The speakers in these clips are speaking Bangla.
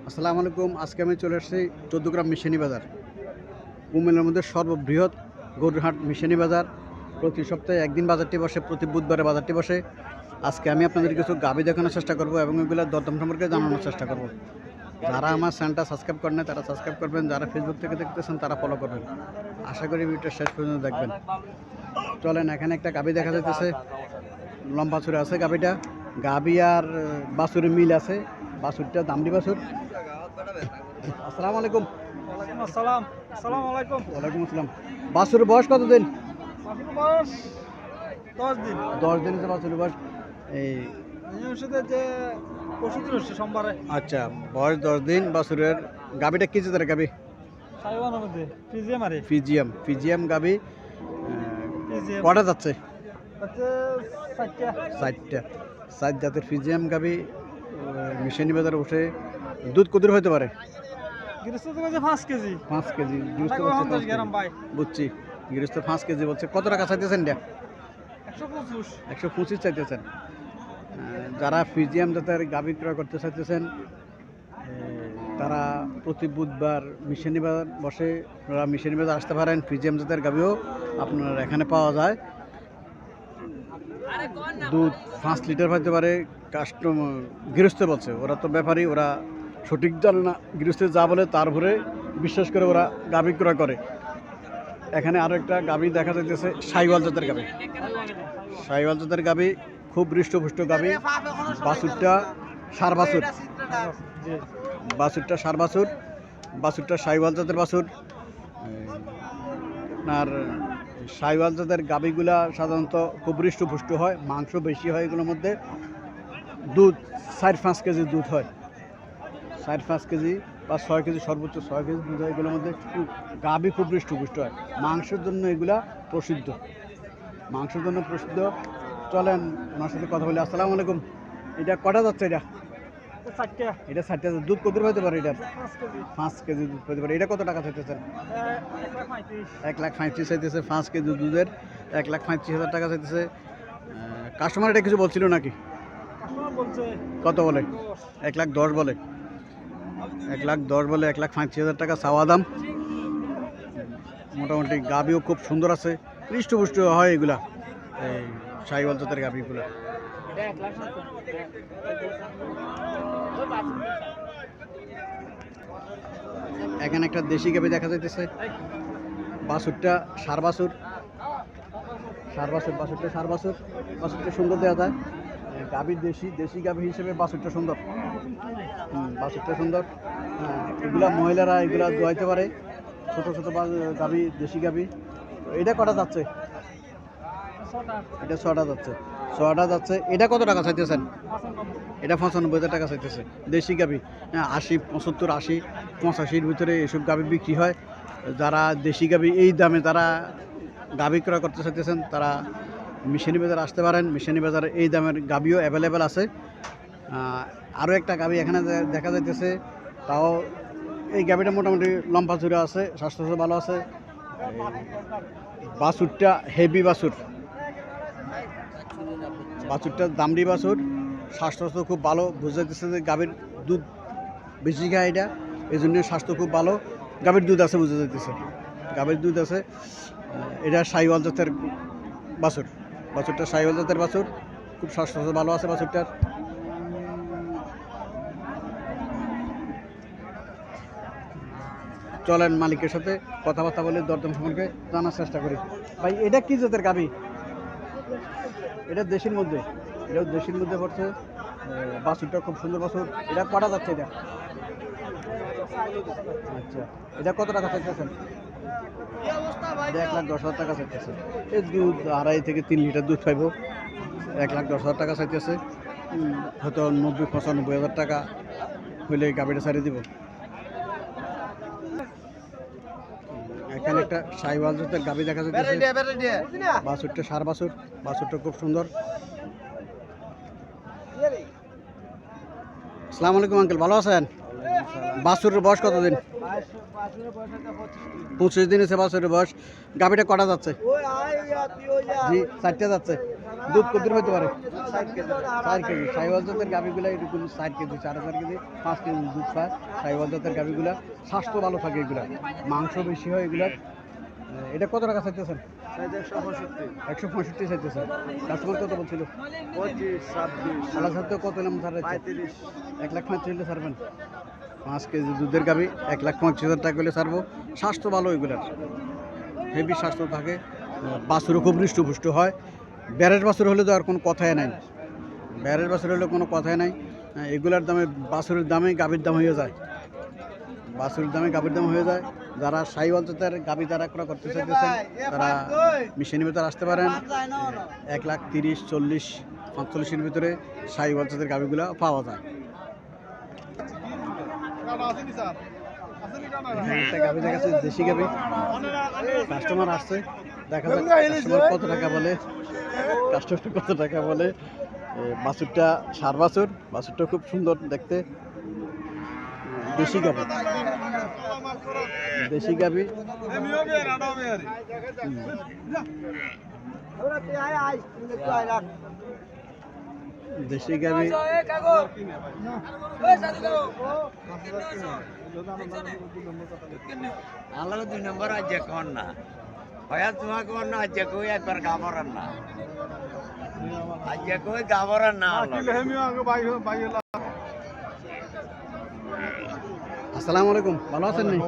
আসসালামু আলাইকুম। আজকে আমি চলে এসেছি ১৪ গ্রাম মিশানি বাজার, কুমিল্লার মধ্যে সর্ববৃহৎ গরুর হাট মিশানি বাজার। প্রতি সপ্তাহে একদিন বাজারটি বসে, প্রতি বুধবারে বাজারটি বসে। আজকে আমি আপনাদের কিছু গাভী দেখানোর চেষ্টা করব এবং এগুলোর দরদাম সম্পর্কে জানানোর চেষ্টা করব। যারা আমার চ্যানেলটা সাবস্ক্রাইব করেন তারা সাবস্ক্রাইব করবেন, যারা ফেসবুক থেকে দেখতেছেন তারা ফলো করবেন। আশা করি ভিডিওটা শেষ পর্যন্ত দেখবেন। চলেন, এখানে একটা গাভী দেখা যাইতেছে, লম্বা ছুরে আছে গাভীটা। গাভী আর বাছুরের মিল আছে। বাছুরটা দামড়ি বাছুর। আসসালামু আলাইকুম। ওয়ালাইকুম আসসালাম। আসসালামু আলাইকুম। ওয়ালাইকুম আসসালাম। বাছুরের বয়স কতদিন? বাছুর বয়স 10 দিন। 10 দিন হচ্ছে বাছুরের বয়স। এই সাথে যে পরশুদিন হচ্ছে সোমবারে। আচ্ছা, বয়স 10 দিন বাছুরের। গাভীটা কি জাতের গাভী? সাইওয়ানের মধ্যে ফিজিয়াম আরে ফিজিয়াম গাভী। ফিজিয়াম কটা যাচ্ছে? হচ্ছে 4টা। 4টা। 4 জাতের ফিজিয়াম গাভী মিশানি বাজারে উঠে দুধ কত হতে পারে? গৃহস্থ তো কাছে 5 কেজি। 5 কেজি। গৃহস্থ তাকে বলছে 50 5 গ্রাম কেজি। পাই। বুঝছি, গৃহস্থ 5 কেজি বলছে। কত টাকা চাইতেছেন এটা? 125। 125 চাইতেছেন। যারা ফিজিয়াম জাতের গাভী ক্রয় করতে চাইতেছেন তারা প্রতি বুধবার মিশানি বাজার বসে, আপনারা মিশানি বাজার আসতে পারেন। ফিজিয়াম জাতের গাভীও আপনার এখানে পাওয়া যায়। দুধ 5 লিটার পাইতে পারে। কাস্টমার গৃহস্থ বলছে, ওরা তো ব্যাপারী, ওরা সঠিক জানে না। গৃহস্থ যা বলে তার উপরে বিশ্বাস করে ওরা গাভী ক্রয় করে। এখানে আরও একটা গাভী দেখা যাইতেছে, সাইওয়াল জাতের গাভী। সাইওয়াল জাতের গাভী খুব হৃষ্টপুষ্ট গাভী। বাছুরটা সার বাছুর। বাছুরটা সার বাছুর। বাছুরটা সাইওয়াল জাতের বাছুর। আর সাইওয়াল জাতের গাভীগুলা সাধারণত খুব হৃষ্টপুষ্ট হয়, মাংস বেশি হয় এগুলোর মধ্যে। দুধ 4-5 কেজি দুধ হয়। 4-5 কেজি বা 6 কেজি, সর্বোচ্চ 6 কেজি দুধ হয় এগুলোর মধ্যে। গাভী খুব হৃষ্টপুষ্ট হয়, মাংসের জন্য এগুলা প্রসিদ্ধ। মাংসের জন্য প্রসিদ্ধ। চলেন ওনার সাথে কথা বলি। আসসালামু আলাইকুম। এটা কটা যাচ্ছে? এটা 4টা। এটা 60টা। দুধ কত পাইতে পারে এটা? 5 কেজি। 5 কেজি দুধ পাইতে পারে। এটা কত টাকা চাইতেছেন? 135। 1,35,000 চাইতেছে। 5 কেজি দুধের 1,35,000 টাকা চাইতেছে। কাস্টমার এটা কিছু বলছিল নাকি? কাস্টমার বলছে কত বলে? 1,10,000 বলে। 1,10,000 বলে। 1,35,000 টাকা চাওয়া দাম। মোটামুটি গাভীও খুব সুন্দর আছে, হৃষ্টপুষ্ট হয় এগুলা, এই সাইওয়াল জাতের গাভীগুলা। এখানে একটা দেশি গাভী দেখা যাইতেছে। বাছুরটা সার বাছুর। বাছুরটা সার বাছুর। বাছুরটা সুন্দর দেওয়া যায়। গাভীর দেশি গাভী হিসেবে বাছুরটা সুন্দর। বাছুরটা সুন্দর। এগুলা মহিলারা এগুলা দোয়াইতে পারে। ছোট ছোট গাভী, দেশি গাভী। এটা কটা যাচ্ছে? এটা 6টা যাচ্ছে। 6টা যাচ্ছে। এটা কত টাকা চাইতেছেন? এটা 95,000 টাকা চাইতেছে। দেশি গাভী। 80, 75, 80, 85-র ভিতরে এসব গাভী বিক্রি হয়। যারা দেশি গাভী এই দামে তারা গাভী ক্রয় করতে চাইতেছেন তারা মিশানি বাজার আসতে পারেন। মিশানি বাজারে এই দামের গাভীও অ্যাভেলেবেল আছে। আরও একটা গাভী এখানে দেখা যাইতেছে, তাও এই গাভীটা মোটামুটি লম্বা চূড়া আছে, স্বাস্থ্য ভালো আছে। বাছুরটা হেভি বাছুর। বাছুরটা দামড়ি বাছুর। স্বাস্থ্য খুব ভালো, বোঝা যাচ্ছে যে গাভীর দুধ বেশি খায় এটা, এই জন্য স্বাস্থ্য খুব ভালো। গাভীর দুধ আছে, বোঝা যাইতেছে গাভীর দুধ আছে। এটা সাইওয়াল জাতের বাছুর। বাছুরটা সাইওয়াল জাতের বাছুর, খুব স্বাস্থ্য ভালো আছে বাছুরটার। চলেন মালিকের সাথে কথাবার্তা বলে দরদাম সম্পর্কে জানার চেষ্টা করি। ভাই, এটা কি জাতের গাভী? এটা দেশির মধ্যে। এটা দেশির মধ্যে পড়ছে। বাছুরটা খুব সুন্দর বাছুর। এটা কটা যাচ্ছে এটা? আচ্ছা, এটা কত টাকা চাইতেছেন? এটা 1,10,000 টাকা চাইতেছে। এই দুধ 2.5 থেকে 3 লিটার দুধ পাইব। 1,10,000 টাকা চাইতেছে। হয়তো 90-95,000 টাকা হইলে গাভীটা ছাড়িয়ে দিব। এখানে একটা সাইওয়াল জাতের গাভী দেখা যাচ্ছে। বাছুরটা সার বাছুর। বাছুরটা খুব সুন্দর। আসসালামু আলাইকুম আঙ্কেল, ভালো আছেন? বাছুরের বয়স কতদিন? 25 দিন হচ্ছে বাছুরের বয়স। গাভীটা কটা যাচ্ছে? জি, 4টা যাচ্ছে। দুধ কত হতে পারে? 60 কেজি 4 কেজি। সাইওয়াল জাতের গাভিগুলা এরকম 4 কেজি 4.5 কেজি 5 কেজি দুধ পায়। সাইওয়াল জাতের গাভিগুলা স্বাস্থ্য ভালো থাকে, এগুলা মাংস বেশি হয় এগুলার। এটা কত টাকা চাইতেছেন? 165 চাইতেছেন। কাস্টমার কত বলছিল? 25 26 আলাদা সাথে কত এলাম ছাড়? 35 1,35,000 ছাড়বেন। 5 কেজি দুধের গাভি 1,35,000 টাকা করে ছাড়বো। স্বাস্থ্য ভালো এগুলার, হেভি স্বাস্থ্য থাকে। বাছুরও খুব হৃষ্টপুষ্ট হয়। ব্যারের বাছুর হলে তো আর কোনো কথাই নাই, ব্যারের বাছুর হলে কোনো কথাই নাই। এগুলার দামে বাছুরের দামে গাভীর দাম হয়ে যায়, বাছুরের দামে গাভীর দাম হয়ে যায়। যারা সাইওয়াল জাতের গাভী যারা ক্রয় করতে চাইতেছেন তারা মিশনের ভিতরে আসতে পারেন। 1,30,000, 40, 45-এর ভিতরে সাইওয়াল জাতের গাভীগুলো পাওয়া যায়। একটা গাভী দেখাচ্ছে দেশি গাভী, কাস্টমার আসছে, দেখা যাক কাস্টমার কত টাকা বলে। কাস্টমার কত টাকা বলে। বাছুরটা ষাঁড় বাছুর, বাছুরটা খুব সুন্দর দেখতে। দেশি গাভী, দেশি গাভী। দেশি গাভী আল্লাহ 2 নম্বর আজ কোন না হয়া তোমা কোন না আজ কই একবার গাবরান না আজ কই গাবরান না আসসালামু আলাইকুম, ভালো আছেন নি?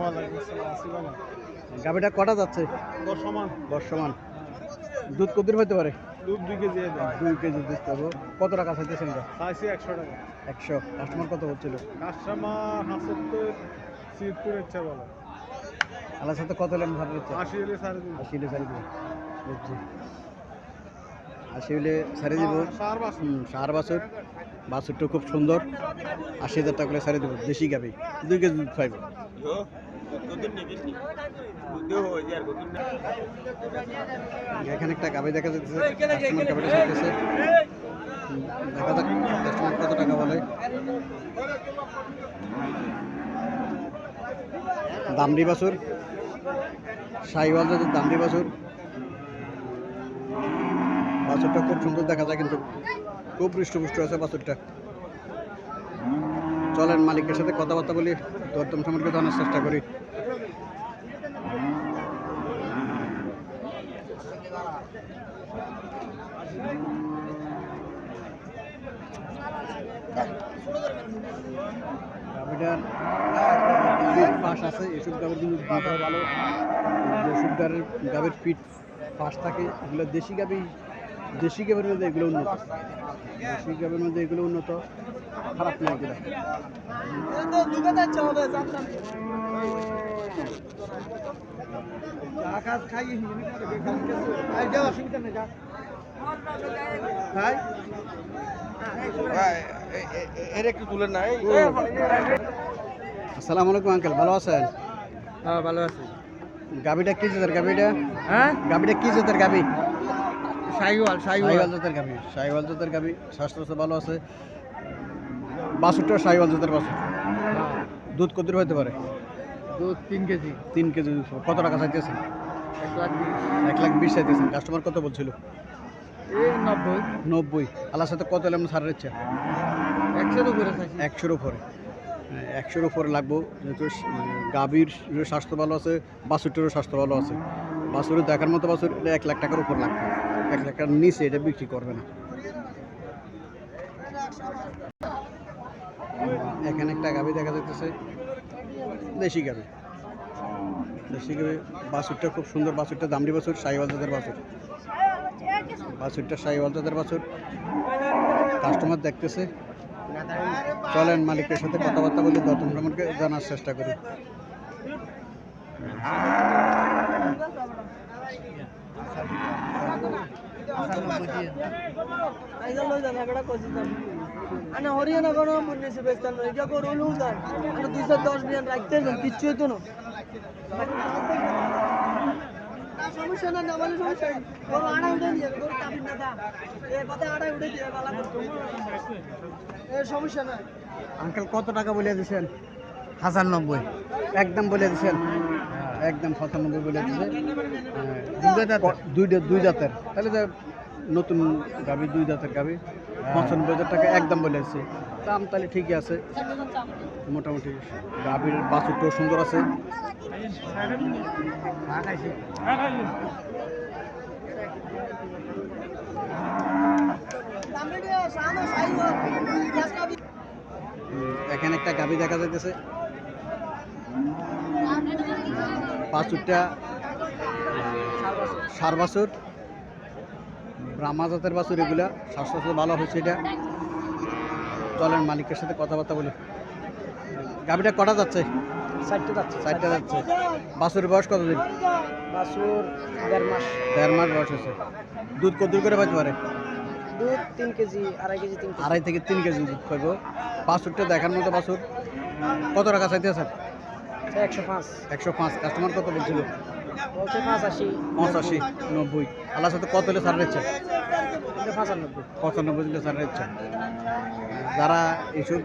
গাভীটা কটা যাচ্ছে? বর্ষমান। দুধ কত হতে পারে? দুধ 2 কেজি 2 কেজি দুধ পাবো। কত টাকা চাইতেছেন? চাইছি 100 টাকা 100। কাস্টমার কত বলছিল? কাস্টমার 70 70 ইচ্ছা বলে আলার সাথে কত লেন ভাব দিচ্ছে? 80 এলে সাড়ে দিন 80 হলে ছাড়ি দিব। বুঝছি, 80 হলে ছাড়ি দিব। সার বাস ষাঁড় বাছুর, বাছুরটা খুব সুন্দর। 80,000 টাকা করে ছাড়ি দেবো। দেশি গাভী 2 কেজি দুধ পাইব। এখানে একটা গাভী দেখা যাচ্ছে, কাস্টমার গাভীটা চাইতেছে। দেখা যাক কাস্টমার কত টাকা বলে। দামড়ি বাছুর, সাইওয়াল জাতের দামড়ি বাছুর। বাছুরটা খুব সুন্দর দেখা যায়, কিন্তু খুব হৃষ্টপুষ্ট আছে বাছুরটা। চলেন মালিকের সাথে কথাবার্তা বলি, দরদাম সম্পর্কে জানার চেষ্টা করি। গাভীটার ফিট ফাঁস আছে, এসব গাভীর কিন্তু দুধ হয় ভালো। যেসব গাভীর ফিট ফাঁস থাকে এগুলো দেশি গাভী, দেশি গাভীর মধ্যে এগুলো উন্নত, দেশি গাভীর মধ্যে এগুলো উন্নত, খারাপ না এগুলো। এর একটু তুলেন না আসসালামু আলাইকুম আঙ্কেল, ভালো আছেন? হ্যাঁ ভালো আছি গাভীটা কি জাতের গাভীটা? হ্যাঁ গাভীটা কি জাতের গাভী? সাইওয়াল সাইওয়াল জাতের গাভী, সাইওয়াল জাতের গাভী, স্বাস্থ্য ভালো আছে। বাছুরটা সাইওয়াল জাতের বাছুর। দুধ কত হতে পারে? দুধ 3 কেজি 3 কেজি দুধ। কত টাকা চাইতেছেন? 1,20,000 চাইতেছেন। কাস্টমার কত বলছিল? এই 90 90। আল্লাহর সাথে কত এলাম ছাড়ের ইচ্ছা? 100 উপরে চাইছি 100-র উপরে। 100-র উপরে লাগবো, যেহেতু গাভীর স্বাস্থ্য ভালো আছে, বাছুরটারও স্বাস্থ্য ভালো আছে। বাছুরের দেখার মতো বাছুর, এটা 1 লাখ টাকার উপর লাগবে। 1 লাখ টাকার নিচে এটা বিক্রি করবে না। এখানে একটা গাভী দেখা যাইতেছে, দেশি গাভী, দেশি গাভী। বাছুরটা খুব সুন্দর, বাছুরটা দামড়ি বাছুর, সাইওয়াল জাতের বাছুর। বাছুরটা সাইওয়াল জাতের বাছুর। কাস্টমার দেখতেছে, চলেন মালিকের সাথে কথাবার্তা বলি, দরদাম সম্পর্কে জানার চেষ্টা করি। হরিয়ানা কোনো মুন্সি বেস্তান এটা করো লুদার আমরা 210 বিয়ান রাখতে কিচ্ছু হইতো না সমস্যা না মানে সমস্যা ওর আড়া উঠে দিয়ে ওর কাবিন না দা এই কথা আড়া উঠে দিয়ে বালা করতে এই সমস্যা না। আঙ্কেল কত টাকা বলে দিয়েছেন? 95 একদম বলে দিয়েছেন, একদম 95 বলে দিয়েছে। দুই জাতের, তাহলে তো নতুন গাভি, 2 দাঁতের গাভি, 95,000 টাকা একদম বলেছে। দাম তাহলে ঠিকই আছে, মোটামুটি। গাভির বাছুরটাও সুন্দর আছে। এখানে একটা গাভি দেখা যাইতেছে, বাছুরটা সার বাছুর, ব্রাহ্মা জাতের বাছুর। এগুলা স্বাস্থ্য ভালো হয়েছে। এটা চলেন মালিকের সাথে কথাবার্তা বলি। গাভিটা কটা যাচ্ছে? 4টা যাচ্ছে। 4টা যাচ্ছে। বাছুরের বয়স কতদিন? বাছুর 1.5 মাস। 1.5 মাস বয়স হয়েছে। দুধ কত দূর করে পাইতে পারে? দুধ 3 কেজি, 2.5 কেজি, 3 কেজি। 2.5 থেকে 3 কেজি দুধ পাইব। বাছুরটা দেখার মতো বাছুর। কত টাকা চাইতে আছে? 105। 105। কাস্টমার কত বলছিল? বলছে 85। 85, 90। আল্লাহর সাথে কত হলে ছাড় দিচ্ছে? 95। 95 দিলে ছাড় দিচ্ছে। যারা এইসব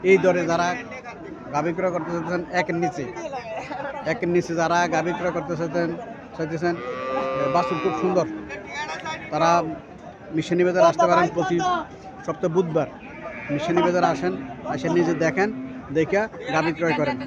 এই দরে যারা গাভী ক্রয় করতে চাইতেছেন, একের নিচে যারা গাভী ক্রয় করতে চাইতেছেন, বাছুর খুব সুন্দর, তারা মিশনী বাজার আসতে পারেন। প্রতি সপ্তাহে বুধবার মিশনী বাজার আসেন, এসে নিজে দেখেন, দেখে গাভী ক্রয় করেন।